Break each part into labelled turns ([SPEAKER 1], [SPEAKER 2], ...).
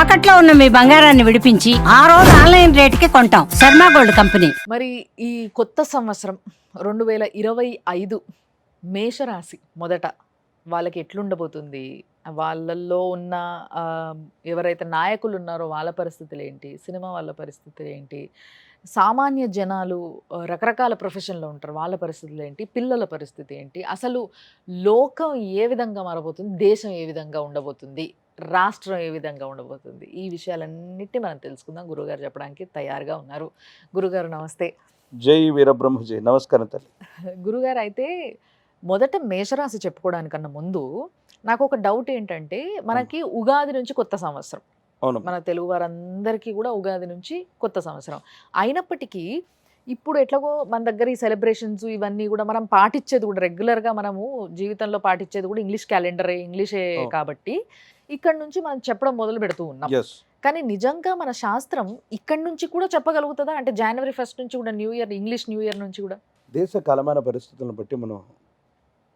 [SPEAKER 1] తాకట్లో ఉన్న మీ బంగారాన్ని విడిపించి ఆ రోజు ఆన్లైన్ రేటుకి కొంటాం. Sharma gold company.
[SPEAKER 2] మరి ఈ కొత్త సంవత్సరం 2025 మేషరాశి మొదట వాళ్ళకి ఎట్లుండబోతుంది? వాళ్ళల్లో ఉన్న ఎవరైతే నాయకులు ఉన్నారో వాళ్ళ పరిస్థితులు ఏంటి? సినిమా వాళ్ళ పరిస్థితులు ఏంటి? సామాన్య జనాలు రకరకాల ప్రొఫెషన్‌లో ఉంటారు. వాళ్ళ పరిస్థితులు ఏంటి? పిల్లల పరిస్థితి ఏంటి? అసలు లోకం ఏ విధంగా మారబోతుంది? దేశం ఏ విధంగా ఉండబోతుంది? రాష్ట్రం ఏ విధంగా ఉండబోతుంది? ఈ విషయాలన్నిటిని మనం తెలుసుకుందాం. గురువుగారు చెప్పడానికి తయారుగా ఉన్నారు. గురుగారు నమస్తే.
[SPEAKER 3] జై వీరబ్రహ్మ జై. నమస్కారం తల్లి.
[SPEAKER 2] గురుగారు అయితే మొదట మేషరాశి చెప్పుకోవడానికన్నా ముందు నాకు ఒక డౌట్ ఏంటంటే, మనకి ఉగాది నుంచి కొత్త సంవత్సరం.
[SPEAKER 3] అవును.
[SPEAKER 2] మన తెలుగు వారందరికీ కూడా ఉగాది నుంచి కొత్త సంవత్సరం. అయినప్పటికీ ఇప్పుడు ఎట్లాగో మన దగ్గర ఈ సెలబ్రేషన్స్ ఇవన్నీ కూడా మనం పాటించేది కూడా రెగ్యులర్‌గా మనము జీవితంలో పాటించేది కూడా ఇంగ్లీష్ క్యాలెండరే, ఇంగ్లీషే
[SPEAKER 3] అవును.
[SPEAKER 2] కాబట్టి ఇక్కడి నుంచి మనం చెప్పడం మొదలు పెడుతూ ఉన్నాం.
[SPEAKER 3] యెస్.
[SPEAKER 2] కానీ నిజంగా మన శాస్త్రం ఇక్కడి నుంచి కూడా చెప్పగలుగుతదా? అంటే జనవరి 1 నుంచి కూడా new year, English new year నుంచి కూడా?
[SPEAKER 3] దేశ కాలమాన పరిస్థితులను బట్టి మనం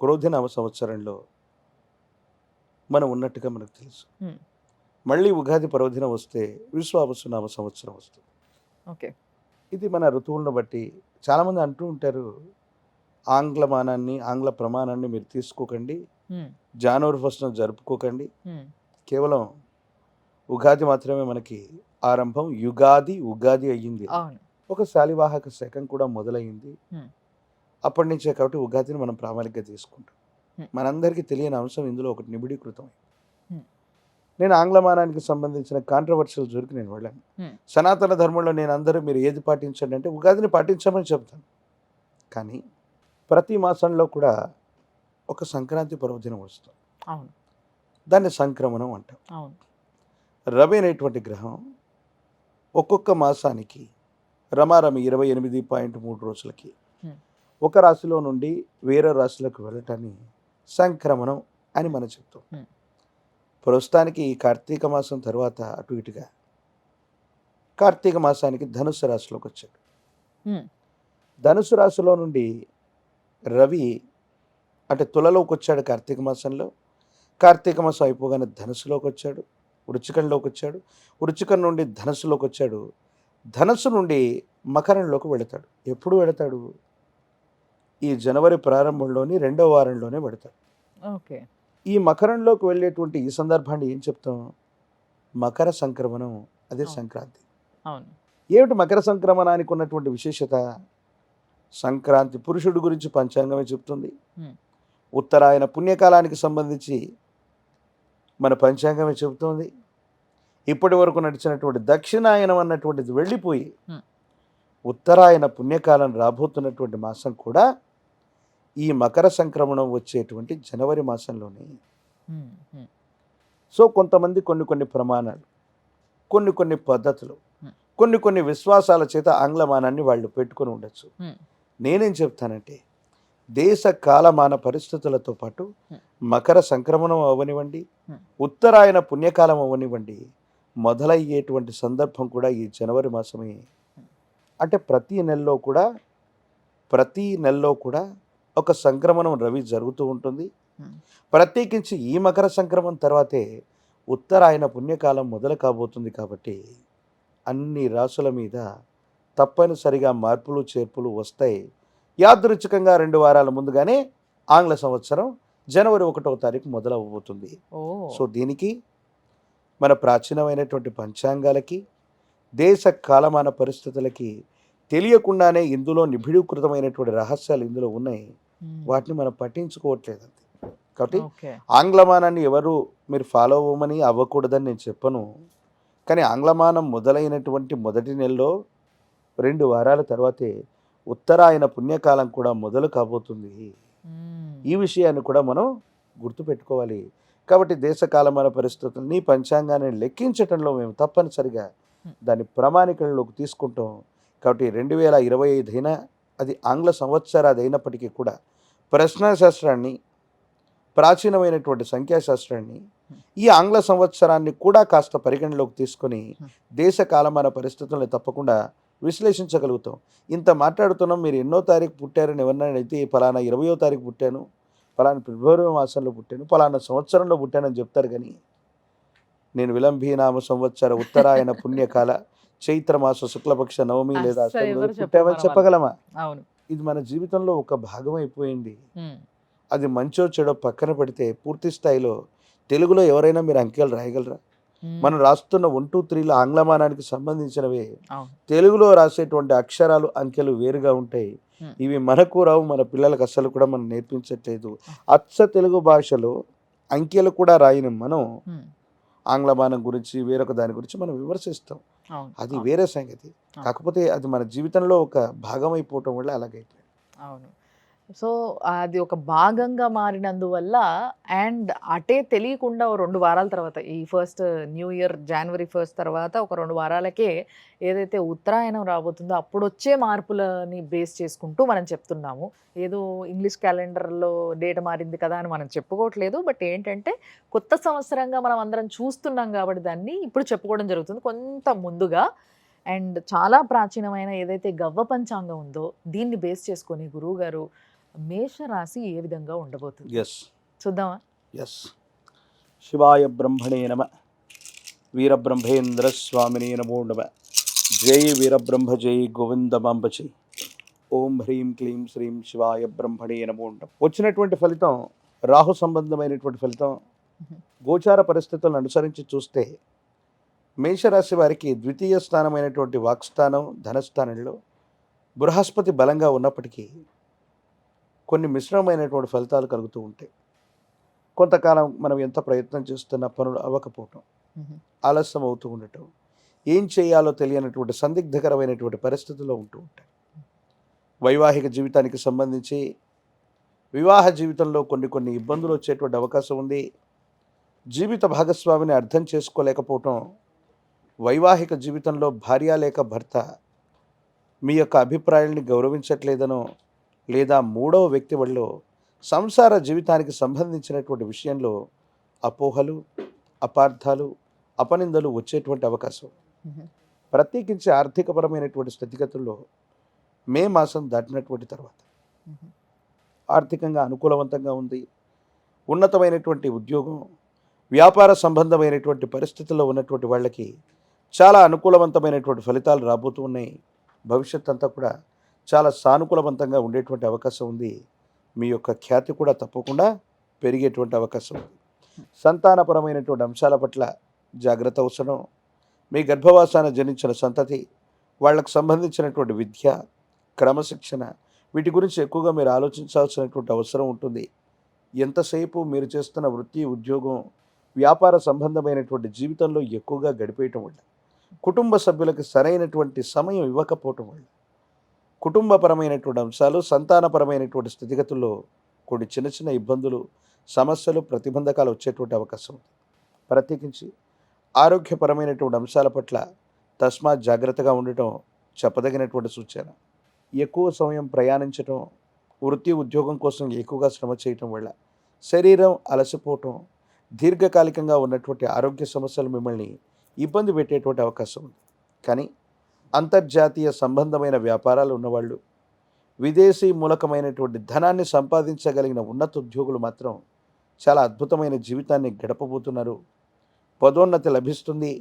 [SPEAKER 3] క్రోధినామ సంవత్సరంలో మనం ఉన్నట్టుగా మనకు తెలుసు.
[SPEAKER 2] హ్మ్.
[SPEAKER 3] మళ్ళీ ఉగాది పర్వదినం వస్తే విశ్వావసునామ సంవత్సరం వస్తుంది.
[SPEAKER 2] ఓకే.
[SPEAKER 3] ఇది మన ఋతువులను బట్టి చాలామంది అంటూ ఉంటారు, ఆంగ్ల ప్రమాణాన్ని మీరు తీసుకోకండి,
[SPEAKER 2] హ్మ్.
[SPEAKER 3] జనవరి 1న జరుపుకోకండి,
[SPEAKER 2] హ్మ్.
[SPEAKER 3] కేవలం ఉగాది మాత్రమే మనకి ఆరంభం. ఉగాది అయ్యింది.
[SPEAKER 2] అవును.
[SPEAKER 3] ఒక శాలివాహక శకం కూడా మొదలైంది.
[SPEAKER 2] హ్మ్.
[SPEAKER 3] అప్పటి నుంచే కాబట్టి ఉగాదిని మనం ప్రామాణికంగా తీసుకుంటాం.
[SPEAKER 2] హ్మ్.
[SPEAKER 3] మనందరికీ తెలియని అంశం ఇందులో ఒకటి నిబిడీకృతం.
[SPEAKER 2] హ్మ్.
[SPEAKER 3] నేను ఆంగ్లమానానికి సంబంధించిన కాంట్రవర్షియల్ జోలికి నేను వెళ్ళాను.
[SPEAKER 2] హ్మ్.
[SPEAKER 3] సనాతన ధర్మంలో నేను అందరూ మీరు ఏది పాటించండి అంటే ఉగాదిని పాటించమని చెప్తాను. కానీ ప్రతి మాసంలో కూడా ఒక సంక్రాంతి పర్వదినం వస్తుంది.
[SPEAKER 2] అవును.
[SPEAKER 3] దాన్ని సంక్రమణం అంటాం.
[SPEAKER 2] అవును.
[SPEAKER 3] రవి అనేటువంటి గ్రహం ఒక్కొక్క మాసానికి రమారమి 28.3 రోజులకి
[SPEAKER 2] హ్మ్.
[SPEAKER 3] ఒక రాశిలో నుండి వేరే రాశిలోకి వెళ్ళటాన్ని సంక్రమణం అని మనం చెప్తాం.
[SPEAKER 2] హ్మ్.
[SPEAKER 3] ప్రస్తుతానికి ఈ కార్తీక మాసం తర్వాత అటు ఇటుగా కార్తీక మాసానికి ధనుసు రాశిలోకి వచ్చాడు.
[SPEAKER 2] హ్మ్.
[SPEAKER 3] ధనుసు రాశిలో నుండి రవి అంటే తులలోకి వచ్చాడు కార్తీక మాసంలో. కార్తీక మాసం అయిపోగానే ధనుసులోకి వచ్చాడు, వృచ్చికంలోకి వచ్చాడు, వృచ్చికం నుండి ధనుసులోకి వచ్చాడు, ధనుసు నుండి మకరంలోకి వెళతాడు. ఎప్పుడు వెళతాడు? ఈ జనవరి ప్రారంభంలోని 2వ వారంలోనే వెళతాడు.
[SPEAKER 2] ఓకే.
[SPEAKER 3] ఈ మకరంలోకి వెళ్ళేటువంటి ఈ సందర్భాన్ని ఏం చెప్తాం? మకర సంక్రమణం, అదే
[SPEAKER 2] అవును.
[SPEAKER 3] సంక్రాంతి.
[SPEAKER 2] అవును.
[SPEAKER 3] ఏమిటి మకర సంక్రమణానికి ఉన్నటువంటి విశేషత? సంక్రాంతి పురుషుడి గురించి పంచాంగమే చెప్తుంది.
[SPEAKER 2] హ్మ్.
[SPEAKER 3] ఉత్తరాయణ పుణ్యకాలానికి సంబంధించి మన పంచాంగమే చెబుతోంది. ఇప్పటి వరకు నడిచినటువంటి దక్షిణాయనం అన్నటువంటిది వెళ్ళిపోయి
[SPEAKER 2] హ్మ్.
[SPEAKER 3] ఉత్తరాయణ పుణ్యకాలం రాబోతున్నటువంటి మాసం కూడా ఈ మకర సంక్రమణం వచ్చేటువంటి జనవరి మాసంలోనే.
[SPEAKER 2] హ్మ్. హ్మ్.
[SPEAKER 3] సో కొంతమంది కొన్ని ప్రమాణాలు, కొన్ని పద్ధతులు,
[SPEAKER 2] హ్మ్.
[SPEAKER 3] కొన్ని విశ్వాసాల చేత ఆంగ్లమానాన్ని వాళ్ళు పెట్టుకొని ఉండొచ్చు.
[SPEAKER 2] హ్మ్.
[SPEAKER 3] నేనేం చెప్తానంటే దేశ కాలమాన పరిస్థితులతో పాటు
[SPEAKER 2] హ్మ్.
[SPEAKER 3] మకర సంక్రమణం అవ్వనివ్వండి,
[SPEAKER 2] హ్మ్.
[SPEAKER 3] ఉత్తరాయణ పుణ్యకాలం అవ్వనివ్వండి, మొదలయ్యేటువంటి సందర్భం కూడా ఈ జనవరి మాసమే. అంటే ప్రతి నెలలో కూడా ఒక సంక్రమణం రవి జరుగుతూ ఉంటుంది.
[SPEAKER 2] హ్మ్.
[SPEAKER 3] ప్రత్యేకించి ఈ మకర సంక్రమణం తర్వాతే ఉత్తరాయణ పుణ్యకాలం మొదలు కాబోతుంది. కాబట్టి అన్ని రాసుల మీద తప్పనిసరిగా మార్పులు చేర్పులు వస్తాయి. యాదృచ్ఛికంగా 2 వారాల ముందుగానే ఆంగ్ల సంవత్సరం జనవరి 1వ తారీఖు మొదలవబోతుంది.
[SPEAKER 2] ఓహ్!
[SPEAKER 3] సో దీనికి మన ప్రాచీనమైనటువంటి పంచాంగాలకి, దేశ కాలమాన పరిస్థితులకి తెలియకుండానే ఇందులో నిబిడీకృతమైనటువంటి రహస్యాలు ఇందులో ఉన్నాయి.
[SPEAKER 2] హ్మ్.
[SPEAKER 3] వాటిని మనం పట్టించుకోవట్లేదు అంతే. కాబట్టి
[SPEAKER 2] ఓకే.
[SPEAKER 3] ఆంగ్లమానాన్ని ఎవరు మీరు ఫాలో అవ్వమని అవ్వకూడదని నేను చెప్పను. కానీ ఆంగ్లమానం మొదలైనటువంటి మొదటి నెలలో 2 వారాల తర్వాతే ఉత్తరాయణ పుణ్యకాలం కూడా మొదలు కాబోతుంది.
[SPEAKER 2] హ్మ్.
[SPEAKER 3] ఈ విషయాన్ని కూడా మనం గుర్తుపెట్టుకోవాలి. కాబట్టి దేశ కాలమాన పరిస్థితుల్ని పంచాంగాన్ని లెక్కించటంలో మేము తప్పనిసరిగా
[SPEAKER 2] హ్మ్.
[SPEAKER 3] దాన్ని ప్రామాణికంలోకి తీసుకుంటాం. కాబట్టి 2025 అయినా అది ఆంగ్ల సంవత్సరాది అయినప్పటికీ కూడా ప్రశ్నాశాస్త్రాన్ని, ప్రాచీనమైనటువంటి సంఖ్యాశాస్త్రాన్ని, ఈ ఆంగ్ల సంవత్సరాన్ని కూడా కాస్త పరిగణలోకి తీసుకొని దేశ కాలమాన పరిస్థితుల్ని తప్పకుండా విశ్లేషించగలుగుతాం. ఇంత మాట్లాడుతున్నాం, మీరు ఎన్నో తారీఖు పుట్టారని ఎవరినైనా అయితే ఫలానా 20వ తారీఖు పుట్టాను, ఫలానా ఫిబ్రవరి మాసంలో పుట్టాను, ఫలానా సంవత్సరంలో పుట్టానని చెప్తారు. కానీ నేను విలంబీనామ సంవత్సర ఉత్తరాయణ పుణ్యకాల చైత్రమాస శుక్లపక్ష నవమి లేదా
[SPEAKER 2] అస్సలు
[SPEAKER 3] అష్టమి
[SPEAKER 2] ఎవరు
[SPEAKER 3] రోజు
[SPEAKER 2] చెప్పరు
[SPEAKER 3] పుట్టామని
[SPEAKER 2] మన వాళ్ళు.
[SPEAKER 3] చెప్పగలమా?
[SPEAKER 2] అవును.
[SPEAKER 3] ఇది మన జీవితంలో ఒక భాగం అయిపోయింది.
[SPEAKER 2] ఉమ్,
[SPEAKER 3] అది మంచో చెడో పక్కన పెడితే పూర్తి స్థాయిలో తెలుగులో ఎవరైనా మీరు అంకెలు రాయగలరా?
[SPEAKER 2] ఉమ్,
[SPEAKER 3] మనం రాస్తున్న 1, 2, 3లు ఆంగ్లమానానికి సంబంధించినవే.
[SPEAKER 2] అవును.
[SPEAKER 3] తెలుగులో రాసేటువంటి అక్షరాలు అంకెలు వేరుగా ఉంటాయి.
[SPEAKER 2] ఉమ్,
[SPEAKER 3] ఇవి మనకు రావు, మన పిల్లలకు అస్సలు కూడా మనం నేర్పించట్లేదు. అచ్చ తెలుగు భాషలో అంకెలు కూడా రాయని మనం
[SPEAKER 2] ఉమ్,
[SPEAKER 3] ఆంగ్లమానం గురించి వేరొక దాని గురించి మనం విమర్శిస్తాం.
[SPEAKER 2] అవును.
[SPEAKER 3] అది
[SPEAKER 2] అవును.
[SPEAKER 3] వేరే సంగతి.
[SPEAKER 2] అవును.
[SPEAKER 3] కాకపోతే అది మన జీవితంలో ఒక భాగం అయిపోవటం వల్ల అలాగైపోయింది.
[SPEAKER 2] అవును. సో, అది ఒక భాగంగా మారినందువల్ల అండ్ అటే తెలియకుండా ఓ 2 వారాల తర్వాత ఈ ఫస్ట్ న్యూ ఇయర్ జనవరి 1 తర్వాత ఒక 2 వారాలకే ఏదైతే ఉత్తరాయణం రాబోతుందో అప్పుడొచ్చే మార్పులని బేస్ చేసుకుంటూ మనం చెప్తున్నాము. ఏదో ఇంగ్లీష్ క్యాలెండర్‌లో డేట్ మారింది కదా అని మనం చెప్పుకోవట్లేదు. బట్ ఏంటంటే కొత్త సంవత్సరంగా మనం అందరం చూస్తున్నాం కాబట్టి దాన్ని ఇప్పుడు చెప్పుకోవడం జరుగుతుంది. కొంత ముందుగా అండ్ చాలా ప్రాచీనమైన ఏదైతే గవ్వ పంచాంగం ఉందో దీన్ని బేస్ చేసుకొని గురువుగారు మేషరాశి ఏ విధంగా ఉండబోతుంది
[SPEAKER 3] ఎస్
[SPEAKER 2] చూద్దామా?
[SPEAKER 3] ఎస్ శివాయ బ్రహ్మణే నమ, వీరబ్రహ్మేంద్ర స్వామినే నమో నమ. జై వీరబ్రహ్మ జై గోవిందమాంబచి. ఓం హ్రీం క్లీం శ్రీం శివాయ బ్రహ్మణే నమో నమ. వచ్చినటువంటి ఫలితం రాహు సంబంధమైనటువంటి ఫలితం. గోచార పరిస్థితులను అనుసరించి చూస్తే మేషరాశి వారికి ద్వితీయ స్థానమైనటువంటి వాక్స్థానం ధనస్థానంలో బృహస్పతి బలంగా ఉన్నప్పటికీ కొన్ని మిశ్రమమైనటువంటి ఫలితాలు కలుగుతూ ఉంటాయి. కొంతకాలం మనం ఎంత ప్రయత్నం చేస్తున్నా పనులు అవ్వకపోవటం, ఆలస్యం అవుతూ ఉండటం, ఏం చేయాలో తెలియనటువంటి సందిగ్ధకరమైనటువంటి పరిస్థితుల్లో ఉంటూ ఉంటాయి. వైవాహిక జీవితానికి సంబంధించి వివాహ జీవితంలో కొన్ని ఇబ్బందులు వచ్చేటువంటి అవకాశం ఉంది. జీవిత భాగస్వామిని అర్థం చేసుకోలేకపోవటం, వైవాహిక జీవితంలో భార్య లేక భర్త మీ యొక్క అభిప్రాయాల్ని గౌరవించట్లేదనో లేదా మూడవ వ్యక్తి వల్ల సంసార జీవితానికి సంబంధించినటువంటి విషయంలో అపోహలు, అపార్థాలు, అపనిందలు వచ్చేటువంటి అవకాశం. ప్రత్యేకించి ఆర్థికపరమైనటువంటి స్థితిగతుల్లో మే మాసం దాటినటువంటి తర్వాత ఆర్థికంగా అనుకూలవంతంగా ఉంది. ఉన్నతమైనటువంటి ఉద్యోగం, వ్యాపార సంబంధమైనటువంటి పరిస్థితుల్లో ఉన్నటువంటి వాళ్ళకి చాలా అనుకూలవంతమైనటువంటి ఫలితాలు రాబోతూ ఉన్నాయి. భవిష్యత్ అంతా కూడా చాలా సానుకూలవంతంగా ఉండేటువంటి అవకాశం ఉంది. మీ యొక్క ఖ్యాతి కూడా తప్పకుండా పెరిగేటువంటి అవకాశం ఉంది. సంతానపరమైనటువంటి అంశాల పట్ల జాగ్రత్త అవసరం. మీ గర్భవాసాన జనించిన సంతతి, వాళ్ళకు సంబంధించినటువంటి విద్య, క్రమశిక్షణ, వీటి గురించి ఎక్కువగా మీరు ఆలోచించాల్సినటువంటి అవసరం ఉంటుంది. ఎంతసేపు మీరు చేస్తున్న వృత్తి, ఉద్యోగం, వ్యాపార సంబంధమైనటువంటి జీవితంలో ఎక్కువగా గడిపేయటం వల్ల, కుటుంబ సభ్యులకు సరైనటువంటి సమయం ఇవ్వకపోవటం వల్ల కుటుంబపరమైనటువంటి అంశాలు, సంతానపరమైనటువంటి స్థితిగతుల్లో కొన్ని చిన్న ఇబ్బందులు, సమస్యలు, ప్రతిబంధకాలు వచ్చేటువంటి అవకాశం ఉంది. ప్రత్యేకించి ఆరోగ్యపరమైనటువంటి అంశాల పట్ల తస్మాత్ జాగ్రత్తగా ఉండటం చెప్పదగినటువంటి సూచన. ఎక్కువ సమయం ప్రయాణించటం, వృత్తి ఉద్యోగం కోసం ఎక్కువగా శ్రమ చేయటం వల్ల శరీరం అలసిపోవటం, దీర్ఘకాలికంగా ఉన్నటువంటి ఆరోగ్య సమస్యలు మిమ్మల్ని ఇబ్బంది పెట్టేటువంటి అవకాశం ఉంది. కానీ అంతర్జాతీయ సంబంధమైన వ్యాపారాలు ఉన్నవాళ్ళు, విదేశీ మూలకమైనటువంటి ధనాన్ని సంపాదించగలిగిన ఉన్నత ఉద్యోగులు మాత్రం చాలా అద్భుతమైన జీవితాన్ని గడపబోతున్నారు. పదోన్నతి లభిస్తుంది.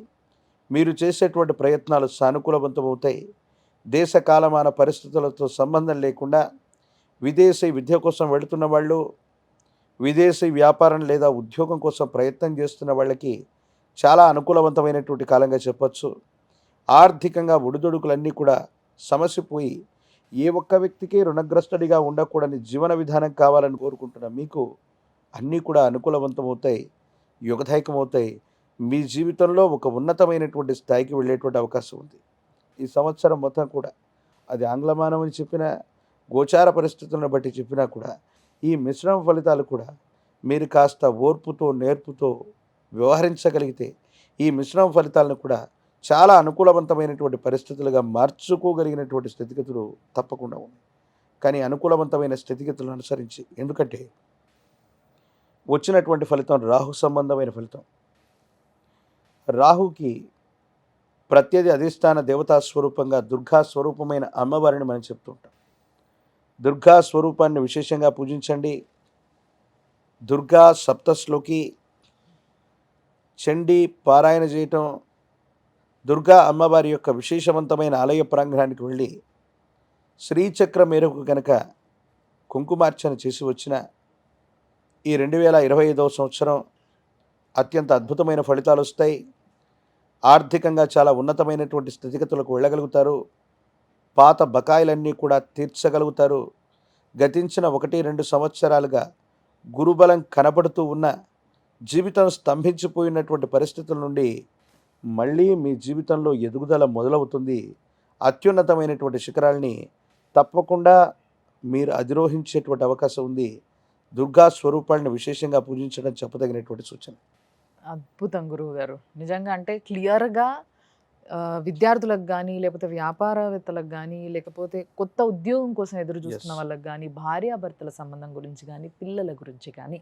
[SPEAKER 3] మీరు చేసేటువంటి ప్రయత్నాలు సానుకూలవంతమవుతాయి. దేశ కాలమాన పరిస్థితులతో సంబంధం లేకుండా విదేశీ విద్య కోసం వెళుతున్న వాళ్ళు, విదేశీ వ్యాపారం లేదా ఉద్యోగం కోసం ప్రయత్నం చేస్తున్న వాళ్ళకి చాలా అనుకూలవంతమైనటువంటి కాలంగా చెప్పచ్చు. ఆర్థికంగా ఒడిదొడుకులన్నీ కూడా సమసిపోయి ఏ ఒక్క వ్యక్తికి రుణగ్రస్తుడిగా ఉండకూడని జీవన విధానం కావాలని కోరుకుంటున్న మీకు అన్నీ కూడా అనుకూలవంతమవుతాయి, యుగదాయకమవుతాయి. మీ జీవితంలో ఒక ఉన్నతమైనటువంటి స్థాయికి వెళ్ళేటువంటి అవకాశం ఉంది. ఈ సంవత్సరం మొత్తం కూడా అది ఆంగ్లమానం అని చెప్పినా, గోచార పరిస్థితులను బట్టి చెప్పినా కూడా ఈ మిశ్రమ ఫలితాలు కూడా మీరు కాస్త ఓర్పుతో, నేర్పుతో వ్యవహరించగలిగితే ఈ మిశ్రమ ఫలితాలను కూడా చాలా అనుకూలవంతమైనటువంటి పరిస్థితులుగా మార్చుకోగలిగినటువంటి స్థితిగతులు తప్పకుండా ఉన్నాయి. కానీ అనుకూలవంతమైన స్థితిగతులను అనుసరించి, ఎందుకంటే వచ్చినటువంటి ఫలితం రాహు సంబంధమైన ఫలితం. రాహుకి ప్రత్యధి అధిష్టాన దేవతా స్వరూపంగా దుర్గా స్వరూపమైన అమ్మవారిని మనం చెప్తుంటాం. దుర్గా స్వరూపాన్ని విశేషంగా పూజించండి. దుర్గా సప్తశ్లోకి చండీ పారాయణ చేయటం, దుర్గా అమ్మవారి యొక్క విశేషవంతమైన ఆలయ ప్రాంగణానికి వెళ్ళి శ్రీచక్ర మేరకు కనుక కుంకుమార్చన చేసి వచ్చిన ఈ 2025వ సంవత్సరం అత్యంత అద్భుతమైన ఫలితాలు వస్తాయి. ఆర్థికంగా చాలా ఉన్నతమైనటువంటి స్థితిగతులకు వెళ్ళగలుగుతారు. పాత బకాయిలన్నీ కూడా తీర్చగలుగుతారు. గతించిన 1-2 సంవత్సరాలుగా గురుబలం కనబడుతూ ఉన్న జీవితం స్తంభించిపోయినటువంటి పరిస్థితుల నుండి మళ్ళీ మీ జీవితంలో ఎదుగుదల మొదలవుతుంది. అత్యున్నతమైనటువంటి శిఖరాల్ని తప్పకుండా మీరు అధిరోహించేటువంటి అవకాశం ఉంది. దుర్గా స్వరూపాలను విశేషంగా పూజించడం చెప్పదగినటువంటి సూచన.
[SPEAKER 2] అద్భుతం గురువు గారు. నిజంగా అంటే క్లియర్గా విద్యార్థులకు కానీ, లేకపోతే వ్యాపారవేత్తలకు కానీ, లేకపోతే కొత్త ఉద్యోగం కోసం ఎదురు చూస్తున్న
[SPEAKER 3] Yes.
[SPEAKER 2] వాళ్ళకి కానీ, భార్యాభర్తల సంబంధం గురించి కానీ, పిల్లల గురించి కానీ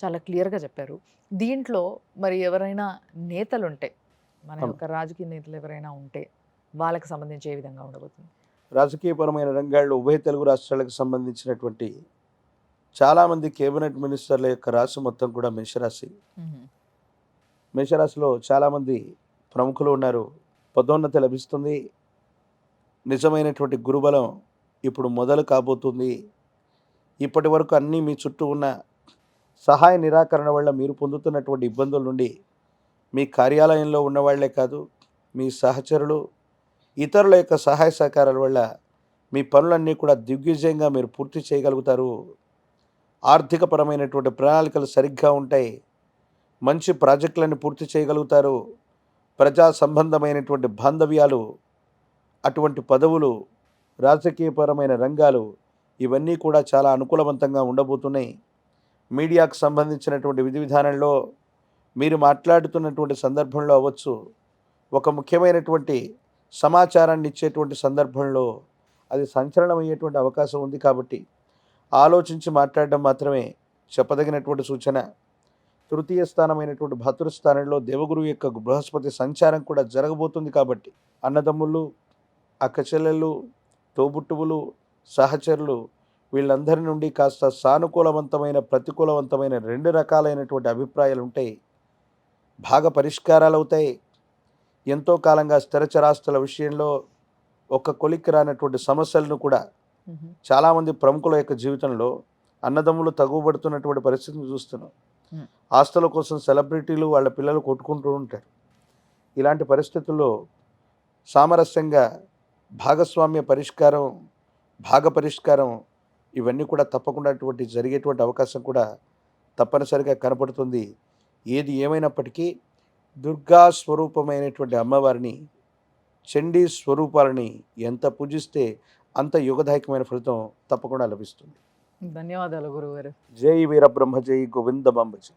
[SPEAKER 2] చాలా క్లియర్గా చెప్పారు. దీంట్లో మరి ఎవరైనా నేతలు ఉంటే, మన
[SPEAKER 3] అవును.
[SPEAKER 2] యొక్క రాజకీయ నేతలు ఎవరైనా ఉంటే వాళ్ళకి సంబంధించి ఏ విధంగా ఉండబోతుంది?
[SPEAKER 3] రాజకీయపరమైన రంగాల్లో ఉభయ తెలుగు రాష్ట్రాలకు సంబంధించినటువంటి చాలామంది కేబినెట్ మినిస్టర్ల యొక్క రాశి మొత్తం కూడా మేషరాశి. మేషరాశిలో చాలామంది ప్రముఖులు ఉన్నారు. పదోన్నతి లభిస్తుంది. నిజమైనటువంటి గురుబలం ఇప్పుడు మొదలు కాబోతుంది. ఇప్పటి వరకు అన్నీ మీ చుట్టూ ఉన్న సహాయ నిరాకరణ వల్ల మీరు పొందుతున్నటువంటి ఇబ్బందుల నుండి మీ కార్యాలయంలో ఉన్నవాళ్లే కాదు, మీ సహచరులు, ఇతరుల యొక్క సహాయ సహకారాల వల్ల మీ పనులన్నీ కూడా దిగ్విజయంగా మీరు పూర్తి చేయగలుగుతారు. ఆర్థికపరమైనటువంటి ప్రణాళికలు సరిగ్గా ఉంటాయి. మంచి ప్రాజెక్టులను పూర్తి చేయగలుగుతారు. ప్రజా సంబంధమైనటువంటి బాంధవ్యాలు, అటువంటి పదవులు, రాజకీయపరమైన రంగాలు ఇవన్నీ కూడా చాలా అనుకూలవంతంగా ఉండబోతున్నాయి. మీడియాకు సంబంధించినటువంటి విధి విధానంలో మీరు మాట్లాడుతున్నటువంటి సందర్భంలో అవ్వచ్చు, ఒక ముఖ్యమైనటువంటి సమాచారాన్ని ఇచ్చేటువంటి సందర్భంలో అది సంచలనం అయ్యేటువంటి అవకాశం ఉంది. కాబట్టి ఆలోచించి మాట్లాడడం మాత్రమే చెప్పదగినటువంటి సూచన. తృతీయ స్థానమైనటువంటి భాతృస్థానంలో దేవగురువు యొక్క బృహస్పతి సంచారం కూడా జరగబోతుంది. కాబట్టి అన్నదమ్ములు, అక్క చెల్లెళ్ళు, తోబుట్టువులు, సహచరులు వీళ్ళందరి నుండి కాస్త సానుకూలవంతమైన, ప్రతికూలవంతమైన 2 రకాలైనటువంటి అభిప్రాయాలు ఉంటాయి. బాగా పరిష్కారాలు అవుతాయి. ఎంతో కాలంగా స్థిరచరాస్తుల విషయంలో ఒక కొలిక్కి రానటువంటి సమస్యలను కూడా చాలామంది ప్రముఖుల యొక్క జీవితంలో అన్నదమ్ములు తగువబడుతున్నటువంటి పరిస్థితిని చూస్తున్నాం. ఆస్తుల కోసం సెలబ్రిటీలు వాళ్ళ పిల్లలు కొట్టుకుంటూ ఉంటారు. ఇలాంటి పరిస్థితుల్లో సామరస్యంగా భాగస్వామ్య పరిష్కారం, భాగ పరిష్కారం ఇవన్నీ కూడా తప్పకుండా జరిగేటువంటి అవకాశం కూడా తప్పనిసరిగా కనపడుతుంది. ఏది ఏమైనప్పటికీ దుర్గా స్వరూపమైనటువంటి అమ్మవారిని, చండీ స్వరూపాలని ఎంత పూజిస్తే అంత యుగదాయకమైన ఫలితం తప్పకుండా లభిస్తుంది.
[SPEAKER 2] ధన్యవాదాలు గురువు గారు.
[SPEAKER 3] జై వీరబ్రహ్మ, జై గోవింద బంబజీ.